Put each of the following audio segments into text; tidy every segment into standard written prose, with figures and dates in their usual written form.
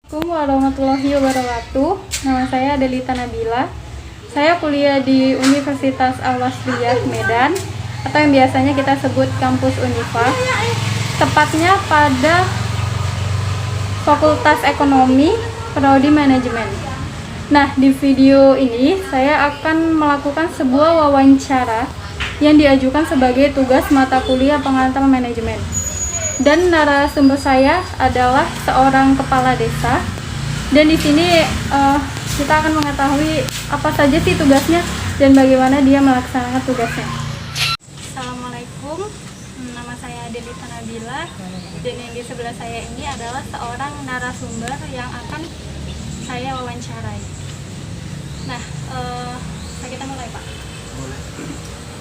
Assalamualaikum warahmatullahi wabarakatuh. Nama saya Delita Nabila. Saya kuliah di Universitas Al-Wasliyah Medan atau yang biasanya kita sebut kampus Unifa. Tepatnya pada Fakultas Ekonomi, Prodi Manajemen. Nah, di video ini saya akan melakukan sebuah wawancara yang diajukan sebagai tugas mata kuliah pengantar manajemen. Dan narasumber saya adalah seorang kepala desa. Dan di sini kita akan mengetahui apa saja sih tugasnya dan bagaimana dia melaksanakan tugasnya. Assalamualaikum, nama saya Delita Nabila. Dan yang di sebelah saya ini adalah seorang narasumber yang akan saya wawancarai. Nah, kita mulai, Pak. Boleh.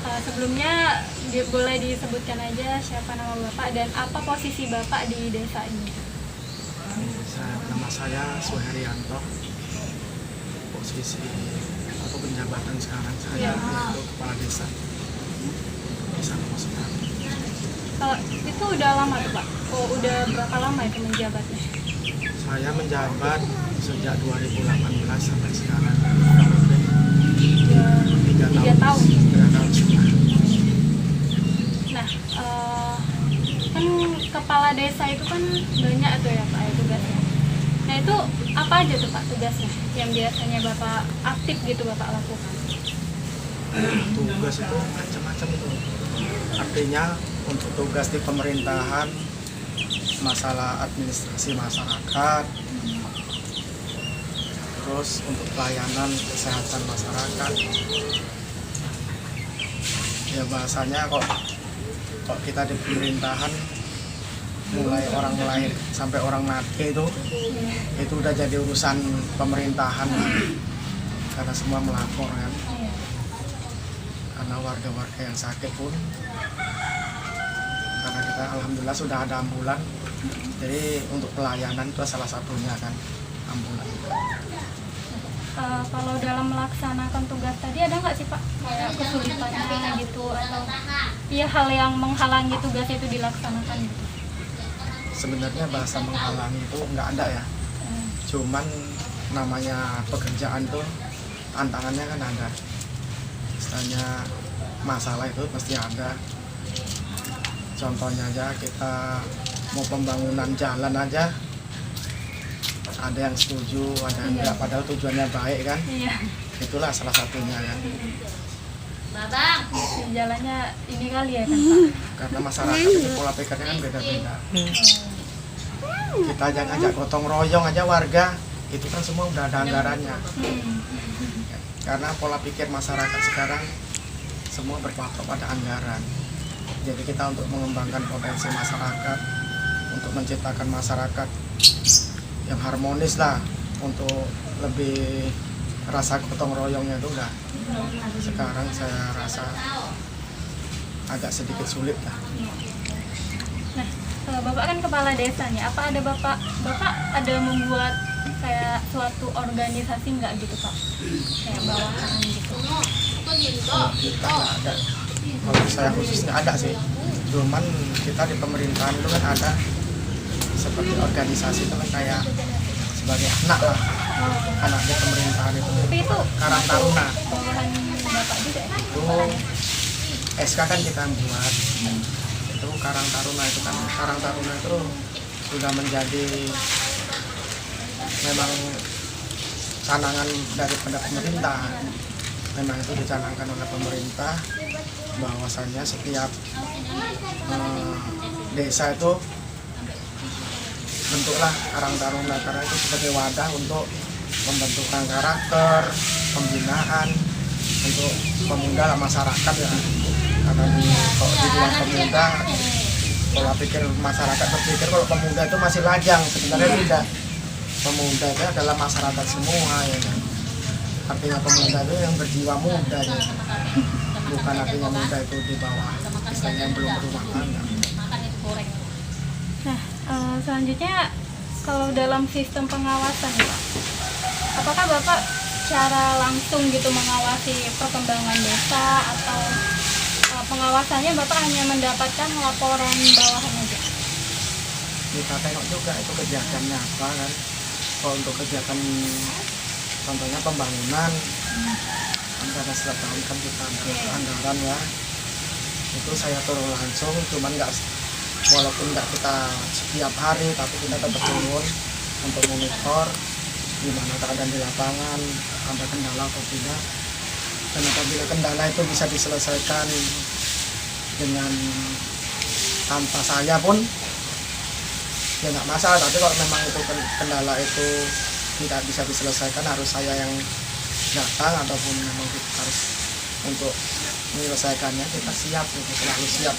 Sebelumnya boleh disebutkan aja siapa nama Bapak dan apa posisi Bapak di desa ini? Nama saya Suherianto. Posisi atau penjabatan sekarang saya itu kepala desa. Desa Nomosari. Itu udah lama tuh, Pak? Oh, udah berapa lama itu menjabatnya? Saya menjabat sejak 2018 sampai sekarang. 3 tahun. 3 tahun sudah. Nah, kan kepala desa itu kan banyak tuh ya, Pak, ya, tugasnya. Nah, itu apa aja tuh, Pak, tugasnya yang biasanya Bapak aktif gitu Bapak lakukan? Tugas itu macam-macam itu. Artinya untuk tugas di pemerintahan, masalah administrasi masyarakat, terus untuk pelayanan kesehatan masyarakat. Ya bahasanya kok kita di pemerintahan mulai orang lahir sampai orang mati itu udah jadi urusan pemerintahan karena semua melapor kan, karena warga-warga yang sakit pun karena kita alhamdulillah sudah ada ambulan, jadi untuk pelayanan itu salah satunya kan ambulan. Kalau dalam melaksanakan tugas tadi ada nggak sih, Pak, kayak kesulitannya gitu atau ya hal yang menghalangi tugas itu dilaksanakan gitu? Sebenarnya bahasa menghalangi itu nggak ada ya, cuman namanya pekerjaan tuh tantangannya kan ada, istilahnya masalah itu pasti ada. Contohnya aja kita mau pembangunan jalan aja ada yang setuju, ada yang enggak, padahal tujuannya baik kan. Iya. Itulah salah satunya kan. Babang, jalannya ini kali ya kan, Pak? Karena masyarakat itu pola pikirnya kan beda-beda. Kita aja ngajak gotong royong aja warga, itu kan semua udah ada anggarannya. Karena pola pikir masyarakat sekarang semua berpatok pada anggaran. Jadi kita untuk mengembangkan potensi masyarakat, untuk menciptakan masyarakat yang harmonis lah, untuk lebih rasa gotong royongnya itu udah sekarang saya rasa agak sedikit sulit lah. Nah, kalau Bapak kan kepala desa nih, apa ada Bapak ada membuat kayak suatu organisasi nggak gitu, Pak? Kayak bawahan gitu? Kita nggak ada. Kalau saya khususnya ada sih, cuman kita di pemerintahan itu kan ada seperti organisasi itu kan kayak sebagai anak lah, anak di pemerintahan itu. Tapi itu Karang Taruna bawahan Bapak juga ya? itu SK kan kita buat, itu Karang Taruna itu kan, Karang Taruna itu sudah menjadi memang canangan daripada pemerintah. Memang itu dicanangkan oleh pemerintah bahwasannya setiap desa itu bentuklah Karang Taruna, karena itu sebagai wadah untuk pembentukan karakter, pembinaan untuk pemuda lah, masyarakat ya. Karena kalau di luar pemuda, pola pikir masyarakat berpikir kalau pemuda itu masih lajang, sebenarnya tidak. Pemuda itu adalah masyarakat semua ya kan. Artinya pemuda itu yang berjiwa muda ya. Bukan artinya muda itu di bawah, misalnya yang belum berumah tangga. Nah, selanjutnya kalau dalam sistem pengawasan, Pak, apakah Bapak secara langsung gitu mengawasi perkembangan desa atau pengawasannya Bapak hanya mendapatkan laporan bawahan aja? Kita tengok juga itu kejadiannya apa kan. Kalau untuk kegiatan contohnya pembangunan kan karena setiap tahun kan kita ada anggaran ya, itu saya turun langsung, cuman walaupun nggak kita setiap hari tapi kita tetap turun untuk monitor gimana keadaan di lapangan, ada kendala atau tidak, dan apabila kendala itu bisa diselesaikan dengan tanpa saya pun ya nggak masalah. Tapi kalau memang itu kendala itu tidak bisa diselesaikan, harus saya yang datang ataupun memang kita harus untuk menyelesaikannya, kita siap gitu, selalu siap.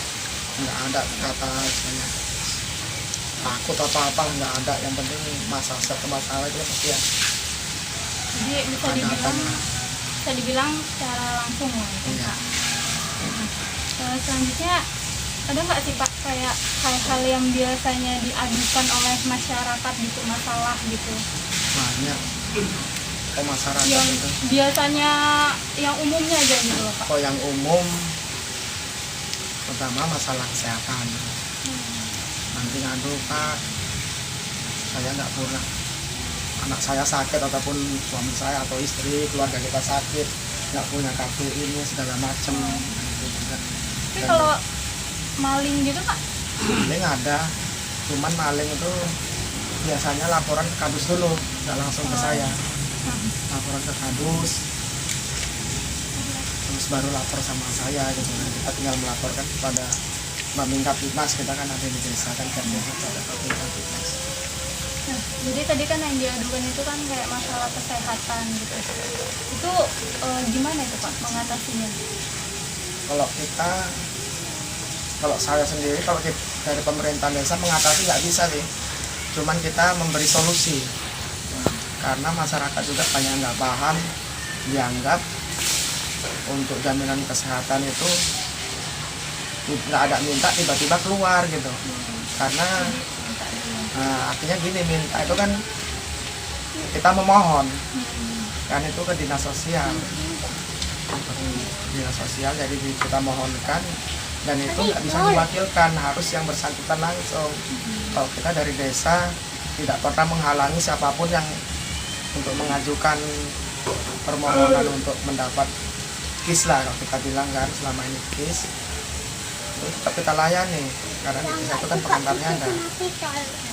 Nggak ada kata misalnya takut atau apa, nggak ada. Yang penting satu masalah itu pasti ya. Jadi bisa dibilang secara langsung lah itu, Iya. Pak. Selanjutnya ada nggak sih Pak kayak hal-hal yang biasanya diadukan oleh masyarakat gitu, masalah gitu, Banyak ke masyarakat yang itu. biasanya yang umumnya aja gitu loh Pak? Kalau yang umum pertama masalah kesehatan, nanti ngadu Pak, saya nggak pernah, anak saya sakit ataupun suami saya atau istri keluarga kita sakit, nggak punya kartu ini segala macem gitu juga. Tapi Dan kalau maling gitu Pak? maling ada, cuman maling itu biasanya laporan ke kadus dulu, nggak langsung ke saya. Laporan ke kadus, terus baru lapor sama saya gitu. Kita tinggal melaporkan kepada Babin Kaptipmas, kita kan ada di desa kan, biasa ada Babin Kaptipmas. Nah, jadi tadi kan yang diadukan itu kan kayak masalah kesehatan gitu. Itu gimana itu Pak mengatasinya? Kalau saya sendiri, kalau dari pemerintah desa mengatasi nggak bisa sih, cuman kita memberi solusi. Karena masyarakat juga banyak yang nggak paham, dianggap untuk jaminan kesehatan itu nggak ada minta tiba-tiba keluar gitu. Karena artinya gini, minta itu kan kita memohon, kan itu ke dinas sosial. Dinas sosial, jadi kita mohonkan, dan itu nggak bisa diwakilkan, harus yang bersangkutan langsung. Kalau kita dari desa tidak pernah menghalangi siapapun yang untuk mengajukan permohonan untuk mendapat KIS lah, kalau kita bilang kan selama ini KIS itu tetap kita layani, karena di desa itu kan pengantarnya ada,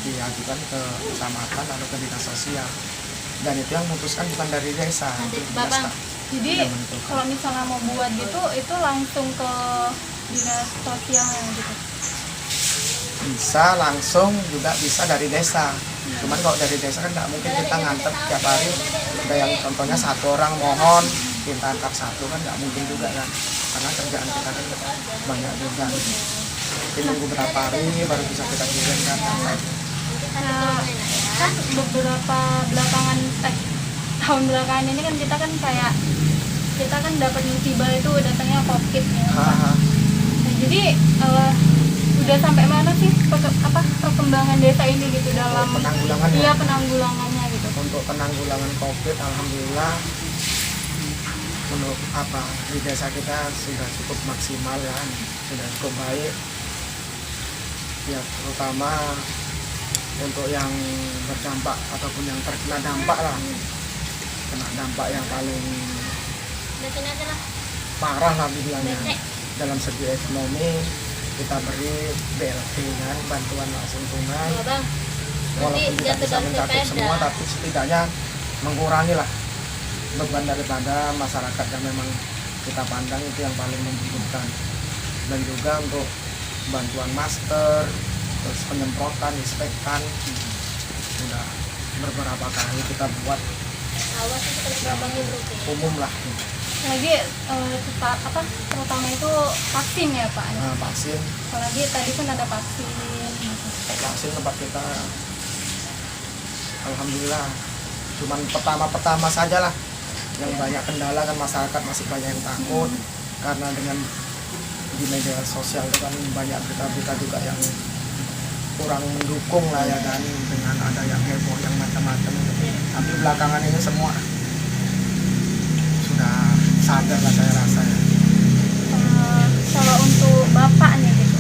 diajukan ke kecamatan lalu ke dinas sosial, dan itu yang memutuskan bukan dari desa. Bapak, jadi kalau misalnya mau buat gitu, itu langsung ke dinas sosialnya gitu? Bisa langsung, juga bisa dari desa. Cuman kalau dari desa kan nggak mungkin kita nganter tiap hari. Ada yang contohnya satu orang mohon minta antar satu, kan nggak mungkin juga kan, karena kerjaan kita kan banyak juga. Mungkin nunggu berapa hari baru bisa kita kirimkan. Nah, kan beberapa tahun belakangan ini kan kita kan dapat musibah itu datangnya COVID ya. Pak. Nah, jadi udah sampai mana sih perkembangan desa ini gitu dalam Penanggulangannya. penanggulangannya gitu? Untuk penanggulangan COVID, alhamdulillah menurut di desa kita sudah cukup maksimal ya, sudah cukup baik ya, terutama untuk yang berdampak ataupun yang terkena dampak lah, kena dampak yang paling parah lah dibilangnya. Dalam segi ekonomi kita beri BLT kan, bantuan langsung tunai, walaupun tidak bisa mencakup semua, tapi setidaknya mengurangi lah beban daripada masyarakat yang memang kita pandang itu yang paling membutuhkan. Dan juga untuk bantuan masker, terus penyemprotan, disinfektan, sudah beberapa kali kita buat umum lah. Lagi terutama itu vaksin ya Pak? Vaksin. Apalagi tadi kan ada vaksin. Vaksin tempat kita, alhamdulillah, cuman pertama saja lah yang banyak kendala kan, masyarakat masih banyak yang takut karena dengan di media sosial itu kan banyak berita-berita juga yang kurang mendukung lah ya kan, dengan ada yang heboh yang macam-macam. Tapi belakangan ini semua sudah sadar lah saya rasa ya. Kalau untuk Bapak nih gitu,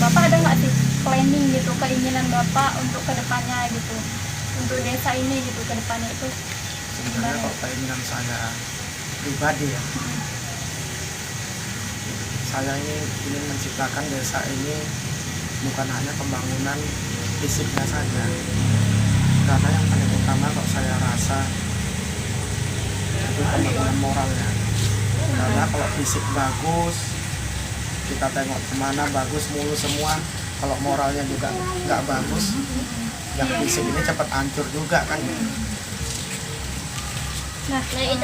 Bapak ada nggak sih planning gitu, keinginan Bapak untuk kedepannya gitu? untuk desa ini gitu ke depannya itu? Sebenarnya kalau keinginan saya pribadi ya, saya ini ingin menciptakan desa ini bukan hanya pembangunan fisiknya saja, karena yang paling utama kalau saya rasa itu pembangunan moralnya. Karena kalau fisik bagus, kita tengok kemana bagus mulu semua, kalau moralnya juga nggak bagus, yang fisik ini cepat hancur juga kan. Nah, ini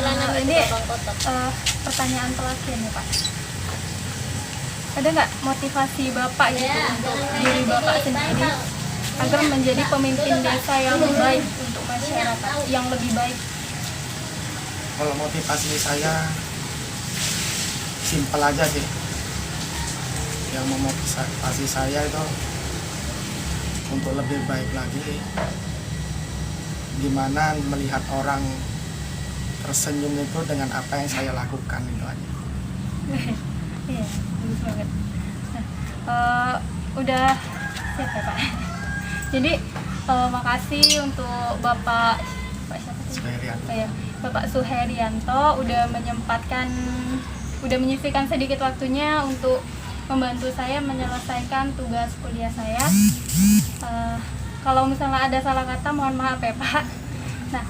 pertanyaan terakhir nih Pak. Ada nggak motivasi Bapak gitu untuk diri Bapak sendiri agar menjadi pemimpin desa yang baik untuk masyarakat, yang lebih baik? Kalau motivasi saya simpel aja sih. Yang memotivasi saya itu untuk lebih baik lagi, gimana melihat orang tersenyum itu dengan apa yang saya lakukan, itu aja. Iya, bagus banget. Nah, udah siap ya Pak. Jadi makasih untuk Bapak siapa tadi? Suherianto. Oh, ya. Bapak Suherianto udah menyisihkan sedikit waktunya untuk membantu saya menyelesaikan tugas kuliah saya. Kalau misalnya ada salah kata mohon maaf ya Pak. Nah,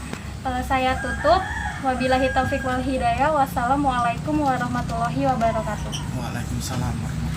saya tutup. Wabillahi taufiq wal hidayah. Wassalamualaikum warahmatullahi wabarakatuh. Waalaikumsalam warahmatullahi wabarakatuh.